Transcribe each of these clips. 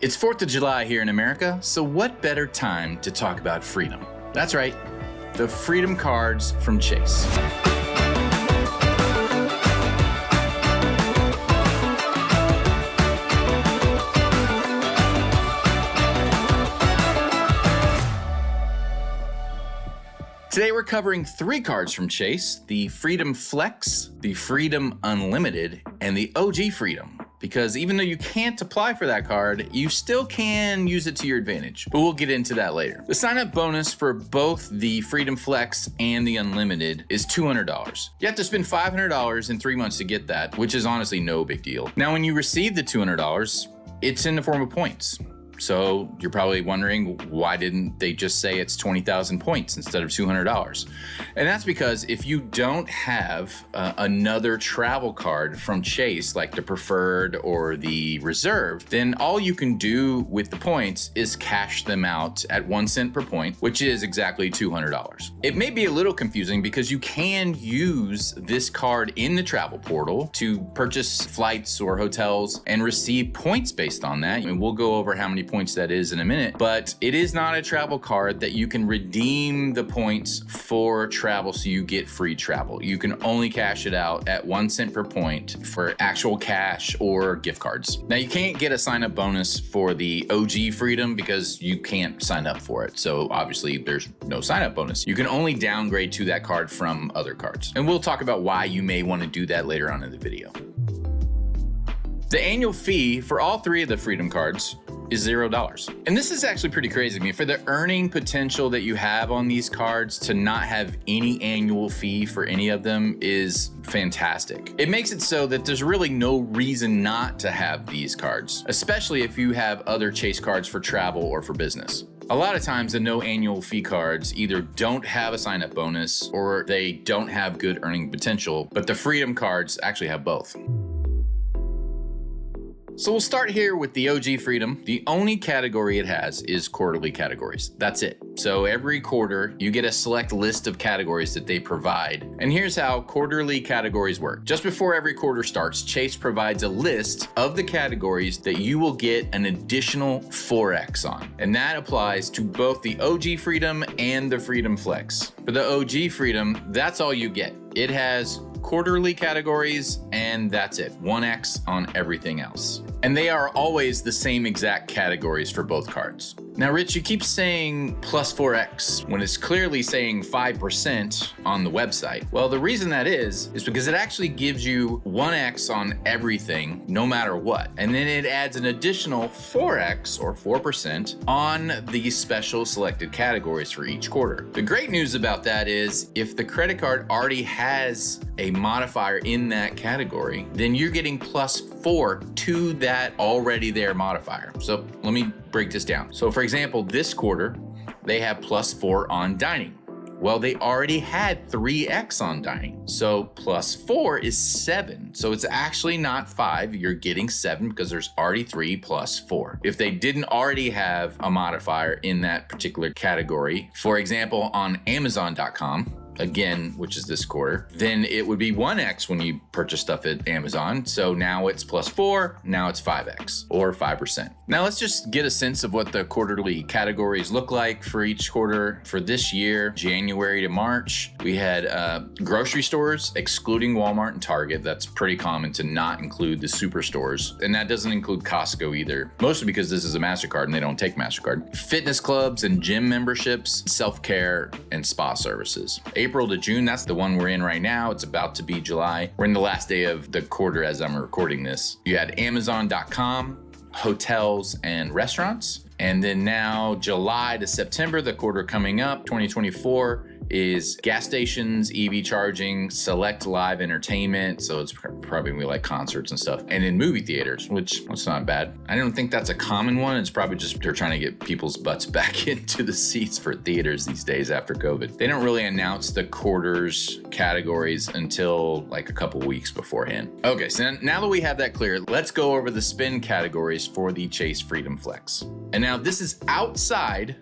It's 4th of July here in America, so what better time to talk about freedom? That's right, the Freedom Cards from Chase. Today we're covering 3 cards from Chase, the Freedom Flex, the Freedom Unlimited, and the OG Freedom. Because even though you can't apply for that card, you still can use it to your advantage. But we'll get into that later. The sign-up bonus for both the Freedom Flex and the Unlimited is $200. You have to spend $500 in 3 months to get that, which is honestly no big deal. Now, when you receive the $200, it's in the form of points. So you're probably wondering, why didn't they just say it's 20,000 points instead of $200? And that's because if you don't have another travel card from Chase, like the Preferred or the Reserve, then all you can do with the points is cash them out at 1 cent per point, which is exactly $200. It may be a little confusing because you can use this card in the travel portal to purchase flights or hotels and receive points based on that. And we'll go over how many points that is in a minute, but it is not a travel card that you can redeem the points for travel so you get free travel. You can only cash it out at 1 cent per point for actual cash or gift cards. Now, you can't get a sign-up bonus for the OG Freedom because you can't sign up for it. So obviously there's no sign-up bonus. You can only downgrade to that card from other cards. And we'll talk about why you may want to do that later on in the video. The annual fee for all 3 of the Freedom cards is $0. And this is actually pretty crazy to me. For the earning potential that you have on these cards, to not have any annual fee for any of them is fantastic. It makes it so that there's really no reason not to have these cards, especially if you have other Chase cards for travel or for business. A lot of times the no annual fee cards either don't have a sign-up bonus or they don't have good earning potential, but the Freedom cards actually have both. So we'll start here with the OG Freedom. The only category it has is quarterly categories. That's it. So every quarter, you get a select list of categories that they provide. And here's how quarterly categories work. Just before every quarter starts, Chase provides a list of the categories that you will get an additional 4x on. And that applies to both the OG Freedom and the Freedom Flex. For the OG Freedom, that's all you get. It has quarterly categories, and that's it. 1x on everything else. And they are always the same exact categories for both cards. Now, Rich, you keep saying plus 4x when it's clearly saying 5% on the website. Well, the reason that is because it actually gives you 1x on everything, no matter what. And then it adds an additional 4x or 4% on the special selected categories for each quarter. The great news about that is if the credit card already has a modifier in that category, then you're getting plus 4 to that already there modifier. So let me break this down. So for example, this quarter, they have plus 4 on dining. Well, they already had 3x on dining. So plus 4 is 7. So it's actually not 5. You're getting 7 because there's already 3 plus 4. If they didn't already have a modifier in that particular category, for example, on Amazon.com, again, which is this quarter, then it would be 1x when you purchase stuff at Amazon. So now it's plus 4, now it's 5x or 5%. Now let's just get a sense of what the quarterly categories look like for each quarter. For this year, January to March, we had grocery stores, excluding Walmart and Target. That's pretty common to not include the superstores. And that doesn't include Costco either, mostly because this is a MasterCard and they don't take MasterCard. Fitness clubs and gym memberships, self-care, and spa services. April to June, that's the one we're in right now. It's about to be July. We're in the last day of the quarter as I'm recording this. You had Amazon.com, hotels and restaurants. And then now July to September, the quarter coming up, 2024, is gas stations, EV charging, select live entertainment. So it's probably gonna be like concerts and stuff. And then movie theaters, which that's not bad. I don't think that's a common one. It's probably just they're trying to get people's butts back into the seats for theaters these days after COVID. They don't really announce the quarters categories until like a couple weeks beforehand. Okay, so now that we have that clear, let's go over the spend categories for the Chase Freedom Flex. And now this is outside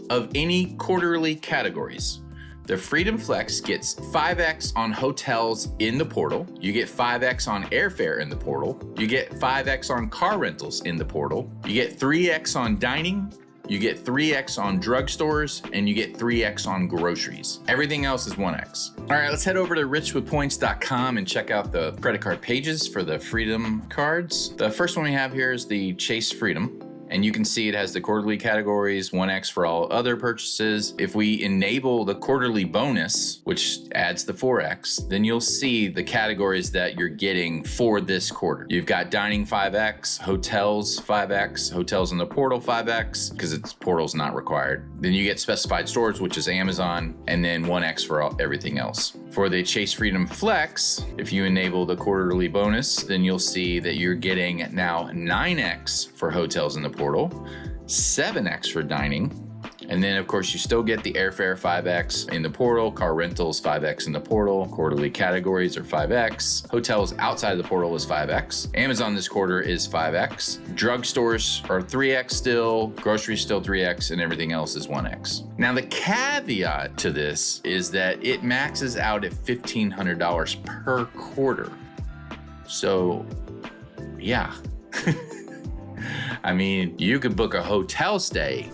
of any quarterly categories. The Freedom Flex gets 5x on hotels in the portal. You get 5x on airfare in the portal. You get 5x on car rentals in the portal. You get 3x on dining. You get 3x on drugstores, and you get 3x on groceries. Everything else is 1x. All right, let's head over to richwithpoints.com and check out the credit card pages for the Freedom cards. The first one we have here is the Chase Freedom. And you can see it has the quarterly categories, 1x for all other purchases. If we enable the quarterly bonus, which adds the 4x, then you'll see the categories that you're getting for this quarter. You've got dining 5x, hotels 5x, hotels in the portal 5x, because its portal's not required. Then you get specified stores, which is Amazon, and then 1x for everything else. For the Chase Freedom Flex, if you enable the quarterly bonus, then you'll see that you're getting now 9x for hotels in the portal, 7x for dining, and then of course you still get the airfare 5x in the portal, car rentals 5x in the portal, quarterly categories are 5x, hotels outside of the portal is 5x, Amazon this quarter is 5x, drugstores are 3x still, groceries still 3x, and everything else is 1x. Now the caveat to this is that it maxes out at $1,500 per quarter. So yeah. I mean, you could book a hotel stay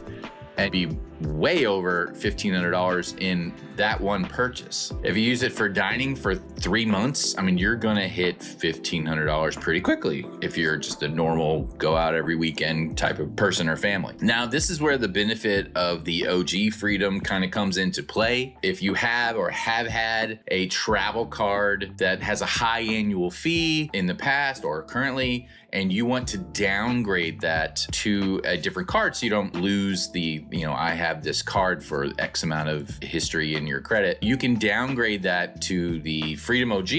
and be way over $1,500 in that one purchase. If you use it for dining for 3 months, I mean, you're gonna hit $1,500 pretty quickly if you're just a normal go out every weekend type of person or family. Now, this is where the benefit of the OG Freedom kind of comes into play. If you have or have had a travel card that has a high annual fee in the past or currently, and you want to downgrade that to a different card so you don't lose the, I have this card for X amount of history in your credit, you can downgrade that to the Freedom OG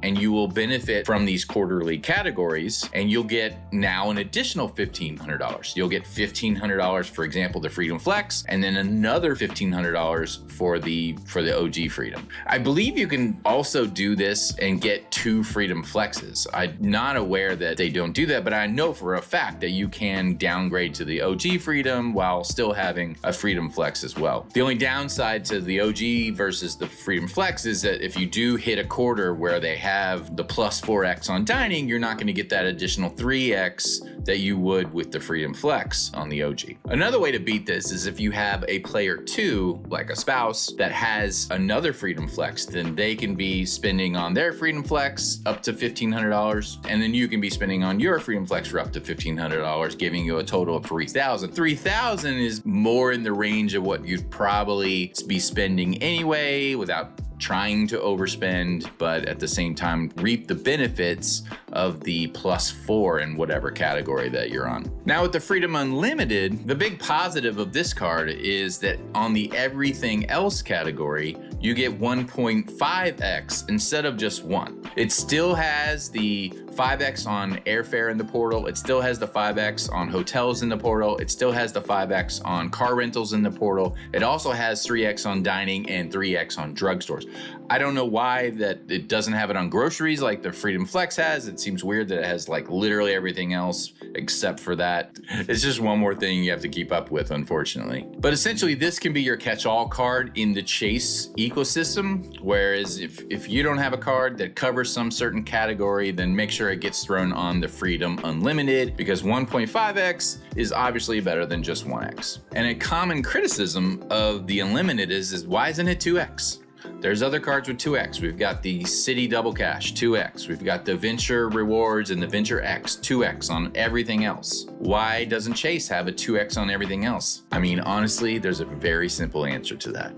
and you will benefit from these quarterly categories, and you'll get now an additional $1,500. You'll get $1,500, for example, the Freedom Flex, and then another $1,500 for the OG Freedom. I believe you can also do this and get 2 Freedom Flexes. I'm not aware that they don't do that, but I know for a fact that you can downgrade to the OG Freedom while still having a Freedom Flex as well. The only downside to the OG versus the Freedom Flex is that if you do hit a quarter where they have the plus 4x on dining, you're not going to get that additional 3x that you would with the Freedom Flex on the OG. Another way to beat this is if you have a player 2, like a spouse, that has another Freedom Flex, then they can be spending on their Freedom Flex up to $1,500, and then you can be spending on your Freedom Flex for up to $1,500, giving you a total of $3,000. $3,000 is more in the range of what you'd probably be spending anyway without trying to overspend, but at the same time reap the benefits of the +4 in whatever category that you're on. Now with the Freedom Unlimited, the big positive of this card is that on the everything else category, you get 1.5x instead of just 1. It still has the 5x on airfare in the portal. It still has the 5x on hotels in the portal. It still has the 5x on car rentals in the portal. It also has 3x on dining and 3x on drugstores. I don't know why that it doesn't have it on groceries like the Freedom Flex has. It seems weird that it has like literally everything else except for that. It's just one more thing you have to keep up with, unfortunately. But essentially, this can be your catch-all card in the Chase ecosystem. Whereas if you don't have a card that covers some certain category, then make sure it gets thrown on the Freedom Unlimited, because 1.5x is obviously better than just 1x. And a common criticism of the Unlimited is why isn't it 2x? There's other cards with 2x. We've got the City Double Cash, 2x. We've got the Venture Rewards and the Venture X, 2x on everything else. Why doesn't Chase have a 2x on everything else? I mean, honestly, there's a very simple answer to that.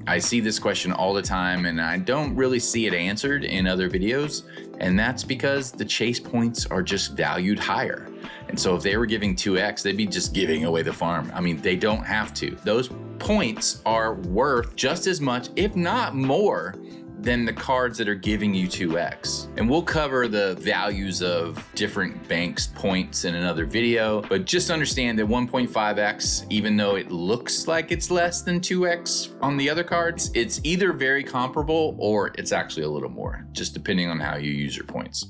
I see this question all the time and I don't really see it answered in other videos. And that's because the Chase points are just valued higher. And so if they were giving 2x, they'd be just giving away the farm. I mean, they don't have to. Those points are worth just as much, if not more, than the cards that are giving you 2x. And we'll cover the values of different banks' points in another video, but just understand that 1.5x, even though it looks like it's less than 2x on the other cards, it's either very comparable or it's actually a little more, just depending on how you use your points.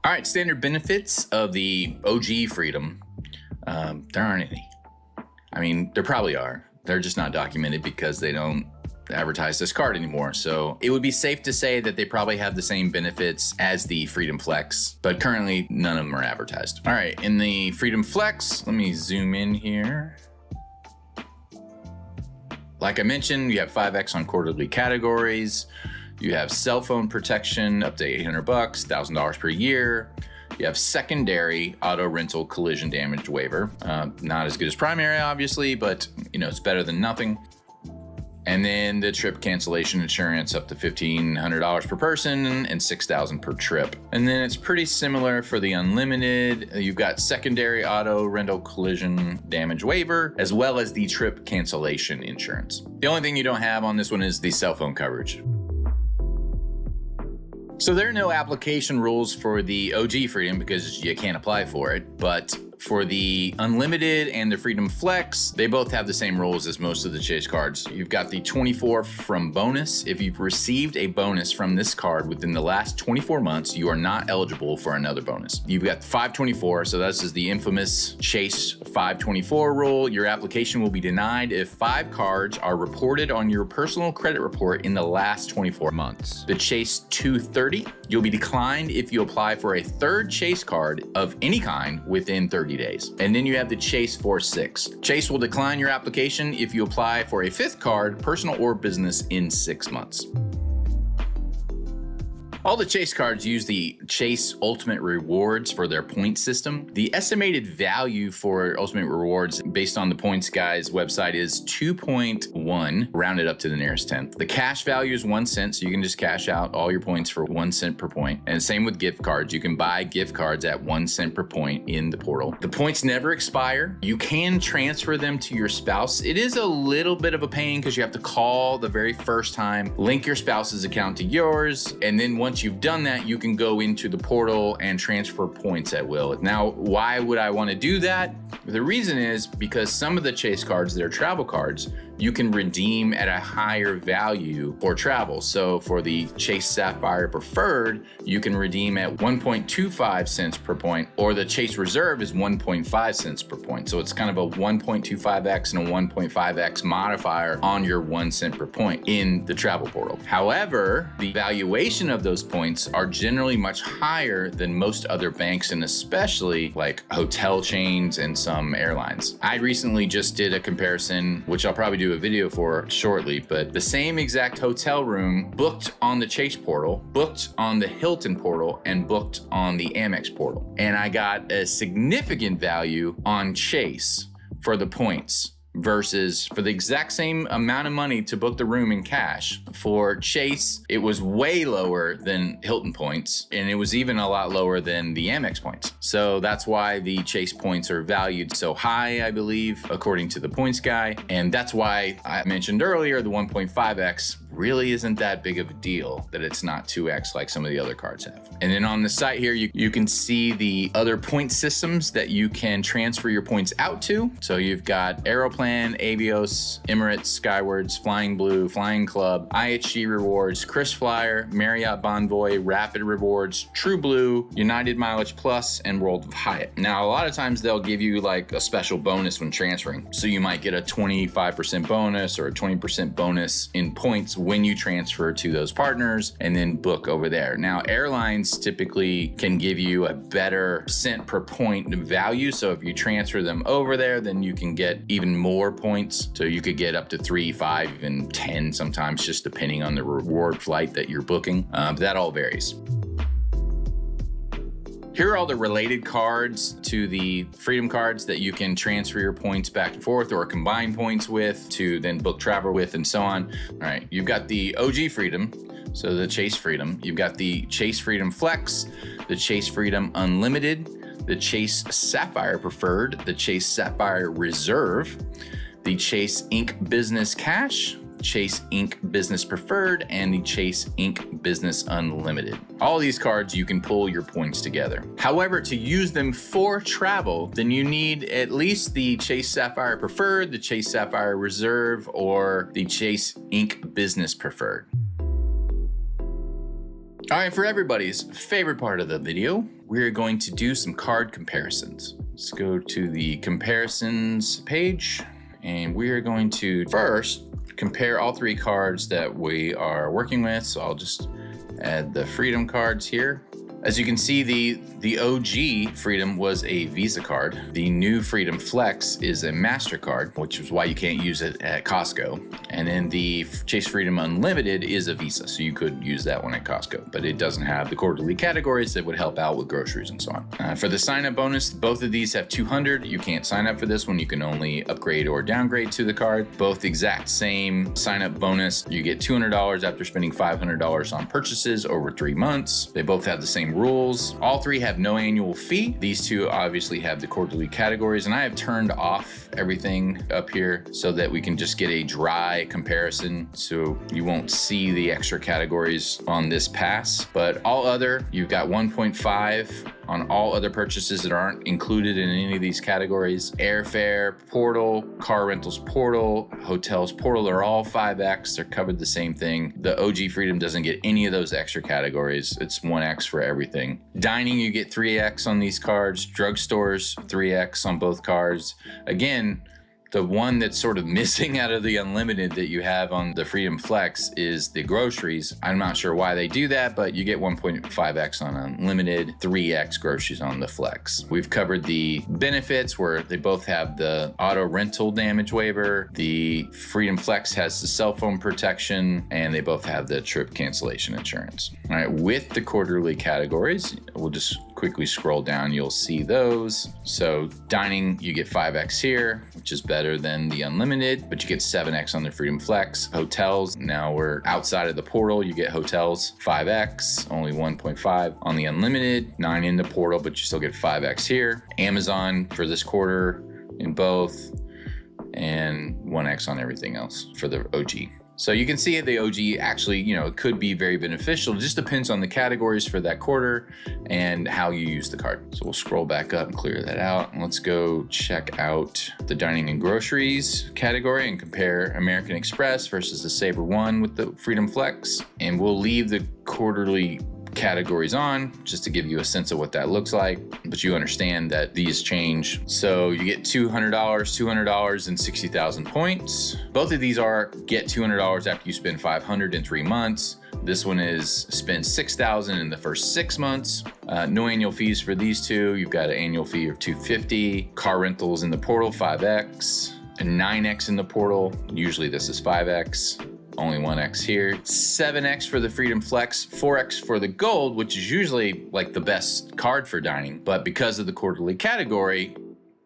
All right, standard benefits of the OG Freedom. There aren't any. I mean, there probably are. They're just not documented because they don't advertise this card anymore. So it would be safe to say that they probably have the same benefits as the Freedom Flex, but currently none of them are advertised. All right, in the Freedom Flex, let me zoom in here. Like I mentioned, you have 5X on quarterly categories. You have cell phone protection up to $800, $1,000 per year. You have secondary auto rental collision damage waiver. Not as good as primary, obviously, but it's better than nothing. And then the trip cancellation insurance up to $1,500 per person and $6,000 per trip. And then it's pretty similar for the unlimited. You've got secondary auto rental collision damage waiver, as well as the trip cancellation insurance. The only thing you don't have on this one is the cell phone coverage. So there are no application rules for the OG Freedom because you can't apply for it, but for the Unlimited and the Freedom Flex, they both have the same rules as most of the Chase cards. You've got the 24 from bonus. If you've received a bonus from this card within the last 24 months, you are not eligible for another bonus. You've got 524, so this is the infamous Chase 524 rule. Your application will be denied if 5 cards are reported on your personal credit report in the last 24 months. The Chase 230, you'll be declined if you apply for a third Chase card of any kind within 30 days. And then you have the Chase 46. Chase will decline your application if you apply for a 5th card, personal or business, in 6 months. All the Chase cards use the Chase Ultimate Rewards for their point system. The estimated value for Ultimate Rewards based on the points guy's website is 2.1, rounded up to the nearest tenth. The cash value is 1 cent, so you can just cash out all your points for 1 cent per point. And same with gift cards. You can buy gift cards at 1 cent per point in the portal. The points never expire. You can transfer them to your spouse. It is a little bit of a pain because you have to call the very first time, link your spouse's account to yours, and then once you've done that, you can go into the portal and transfer points at will. Now, why would I want to do that? The reason is because some of the Chase cards that are travel cards, you can redeem at a higher value for travel. So for the Chase Sapphire Preferred, you can redeem at 1.25 cents per point, or the Chase Reserve is 1.5 cents per point. So it's kind of a 1.25x and a 1.5x modifier on your 1 cent per point in the travel portal. However, the valuation of those points are generally much higher than most other banks, and especially like hotel chains and some airlines. I recently just did a comparison, which I'll probably do a video for shortly, but the same exact hotel room booked on the Chase portal, booked on the Hilton portal, and booked on the Amex portal. And I got a significant value on Chase for the points versus for the exact same amount of money to book the room in cash. For Chase, it was way lower than Hilton points, and it was even a lot lower than the Amex points. So that's why the Chase points are valued so high, I believe, according to the points guy. And that's why I mentioned earlier the 1.5x really isn't that big of a deal, that it's not 2x like some of the other cards have. And then on the site here, you can see the other point systems that you can transfer your points out to. So you've got Aeroplan, Avios, Emirates, Skywards, Flying Blue, Flying Club, IHG Rewards, Chris Flyer, Marriott Bonvoy, Rapid Rewards, True Blue, United Mileage Plus, and World of Hyatt. Now, a lot of times they'll give you like a special bonus when transferring. So you might get a 25% bonus or a 20% bonus in points when you transfer to those partners and then book over there. Now, airlines typically can give you a better cent per point value. So if you transfer them over there, then you can get even more points. So you could get up to 3, 5, even 10 sometimes, just depending on the reward flight that you're booking. That all varies. Here are all the related cards to the Freedom cards that you can transfer your points back and forth or combine points with to then book travel with and so on. All right, you've got the OG Freedom, so the Chase Freedom. You've got the Chase Freedom Flex, the Chase Freedom Unlimited, the Chase Sapphire Preferred, the Chase Sapphire Reserve, the Chase Inc. Business Cash, Chase Inc. Business Preferred, and the Chase Inc. Business Unlimited. All these cards, you can pull your points together. However, to use them for travel, then you need at least the Chase Sapphire Preferred, the Chase Sapphire Reserve, or the Chase Inc. Business Preferred. All right, for everybody's favorite part of the video, we're going to do some card comparisons. Let's go to the comparisons page. and we are going to first compare all 3 cards that we are working with. So I'll just add the Freedom cards here. As you can see, the OG Freedom was a Visa card. The new Freedom Flex is a MasterCard, which is why you can't use it at Costco. And then the Chase Freedom Unlimited is a Visa, so you could use that one at Costco, but it doesn't have the quarterly categories that would help out with groceries and so on. For the sign-up bonus, both of these have 200. You can't sign up for this one. You can only upgrade or downgrade to the card. Both exact same sign-up bonus. You get $200 after spending $500 on purchases over 3 months. They both have the same rules. All 3 have no annual fee. These 2 obviously have the quarterly categories, and I have turned off everything up here so that we can just get a dry comparison, so you won't see the extra categories on this pass. But all other, you've got 1.5 on all other purchases that aren't included in any of these categories. Airfare, portal, car rentals portal, hotels portal, they're all 5x. They're covered the same thing. The OG Freedom doesn't get any of those extra categories. It's 1x for everything. Dining, you get 3x on these cards. Drugstores, 3x on both cards. Again, the one that's sort of missing out of the unlimited that you have on the Freedom Flex is the groceries. I'm not sure why they do that, but you get 1.5x on unlimited, 3x groceries on the Flex. We've covered the benefits where they both have the auto rental damage waiver. The Freedom Flex has the cell phone protection, and they both have the trip cancellation insurance. All right, with the quarterly categories, we'll just quickly scroll down, you'll see those. So dining, you get 5x here, which is better than the unlimited, but you get 7x on the Freedom Flex. Hotels, now we're outside of the portal, you get hotels 5x, only 1.5 on the unlimited, 9 in the portal, but you still get 5x here. Amazon for this quarter in both, and 1x on everything else for the OG. So you can see the OG actually, it could be very beneficial. It just depends on the categories for that quarter and how you use the card. So we'll scroll back up and clear that out. And let's go check out the dining and groceries category and compare American Express versus the Sabre One with the Freedom Flex. And we'll leave the quarterly categories on just to give you a sense of what that looks like, but you understand that these change. So you get $200 and 60,000 points. Both of these are get $200 after you spend 500 in 3 months. This one is spend 6,000 in the first 6 months. No annual fees for these 2. You've got an annual fee of $250. Car rentals in the portal 5x and 9x in the portal. Usually this is 5x. Only 1x here. 7x for the Freedom Flex, 4x for the Gold, which is usually like the best card for dining, but because of the quarterly category,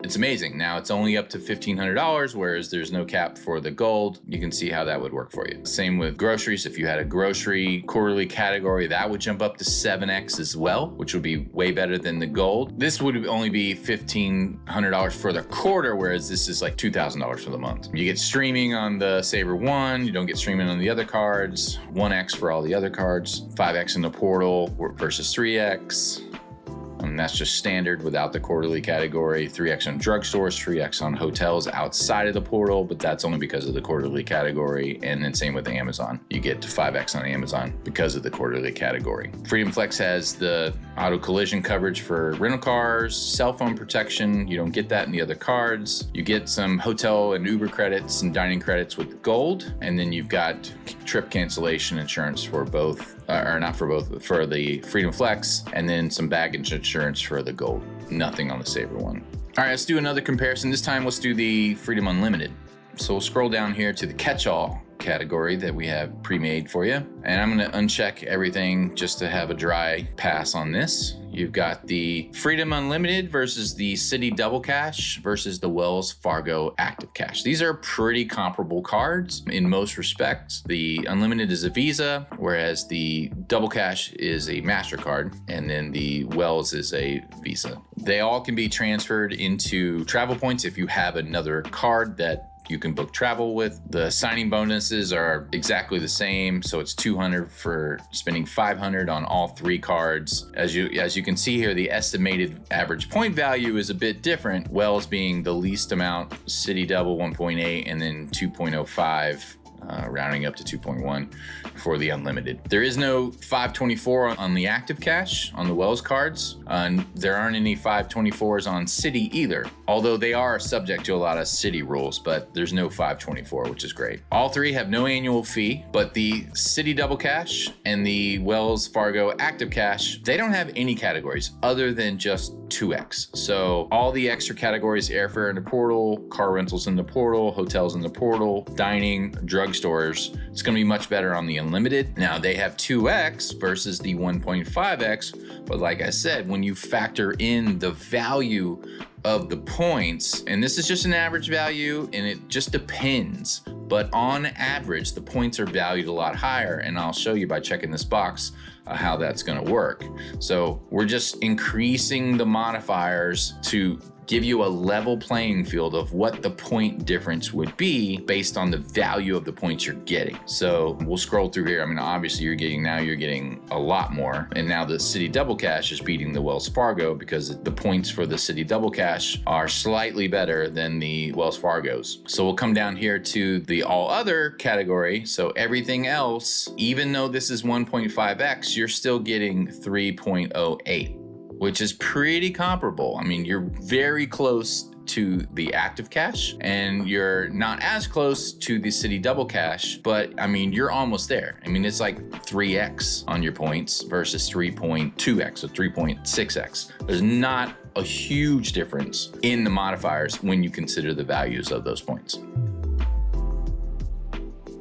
it's amazing. Now it's only up to $1,500, whereas there's no cap for the Gold. You can see how that would work for you. Same with groceries. If you had a grocery quarterly category, that would jump up to 7x as well, which would be way better than the Gold. This would only be $1,500 for the quarter, whereas this is like $2,000 for the month. You get streaming on the Sabre One. You don't get streaming on the other cards. 1x for all the other cards. 5x in the portal versus 3x. And that's just standard without the quarterly category. 3x on drugstores, 3x on hotels outside of the portal, but that's only because of the quarterly category. And then same with Amazon. You get to 5x on Amazon because of the quarterly category. Freedom Flex has the auto collision coverage for rental cars, cell phone protection. You don't get that in the other cards. You get some hotel and Uber credits and dining credits with the Gold. And then you've got trip cancellation insurance for both, or not for both, but for the Freedom Flex, and then some baggage insurance for the Gold. Nothing on the Sabre One. All right, let's do another comparison. This time, let's do the Freedom Unlimited. So we'll scroll down here to the catch-all category that we have pre-made for you. And I'm going to uncheck everything just to have a dry pass on this. You've got the Freedom Unlimited versus the Citi Double Cash versus the Wells Fargo Active Cash. These are pretty comparable cards in most respects. The Unlimited is a Visa, whereas the Double Cash is a MasterCard, and then the Wells is a Visa. They all can be transferred into travel points if you have another card that you can book travel with. The signing bonuses are exactly the same. So it's 200 for spending 500 on all 3 cards. As you can see here, the estimated average point value is a bit different. Wells being the least amount, Citi Double 1.8, and then 2.05 rounding up to 2.1 for the unlimited. There is no 524 on the active cash on the Wells cards. There aren't any 524s on City either, although they are subject to a lot of City rules, but there's no 524, which is great. All three have no annual fee, but the City Double Cash and the Wells Fargo Active Cash, they don't have any categories other than just 2x. So all the extra categories, airfare in the portal, car rentals in the portal, hotels in the portal, dining, drugstores, it's going to be much better on the unlimited. Now they have 2x versus the 1.5x, but like I said, when you factor in the value of the points, and this is just an average value and it just depends, but on average the points are valued a lot higher, and I'll show you by checking this box how that's going to work. So we're just increasing the modifiers to give you a level playing field of what the point difference would be based on the value of the points you're getting. So we'll scroll through here. I mean, obviously you're getting a lot more. And now the City Double Cash is beating the Wells Fargo because the points for the City Double Cash are slightly better than the Wells Fargo's. So we'll come down here to the all other category. So everything else, even though this is 1.5x, you're still getting 3.08. which is pretty comparable. I mean, you're very close to the active cash and you're not as close to the City Double Cash, but I mean, you're almost there. I mean, it's like 3x on your points versus 3.2x or 3.6x. There's not a huge difference in the modifiers when you consider the values of those points.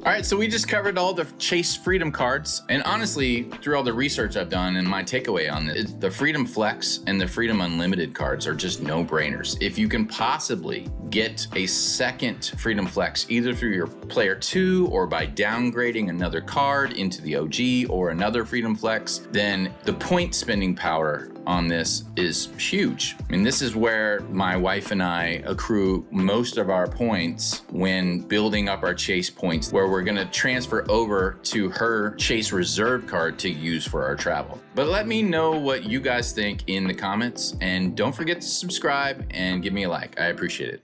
All right, so we just covered all the Chase Freedom cards, and honestly, through all the research I've done and my takeaway on this, the Freedom Flex and the Freedom Unlimited cards are just no-brainers. If you can possibly get a second Freedom Flex, either through your Player 2 or by downgrading another card into the OG or another Freedom Flex, then the point spending power on this is huge. I mean, this is where my wife and I accrue most of our points when building up our Chase points, where we're gonna transfer over to her Chase Reserve card to use for our travel. But let me know what you guys think in the comments, and don't forget to subscribe and give me a like. I appreciate it.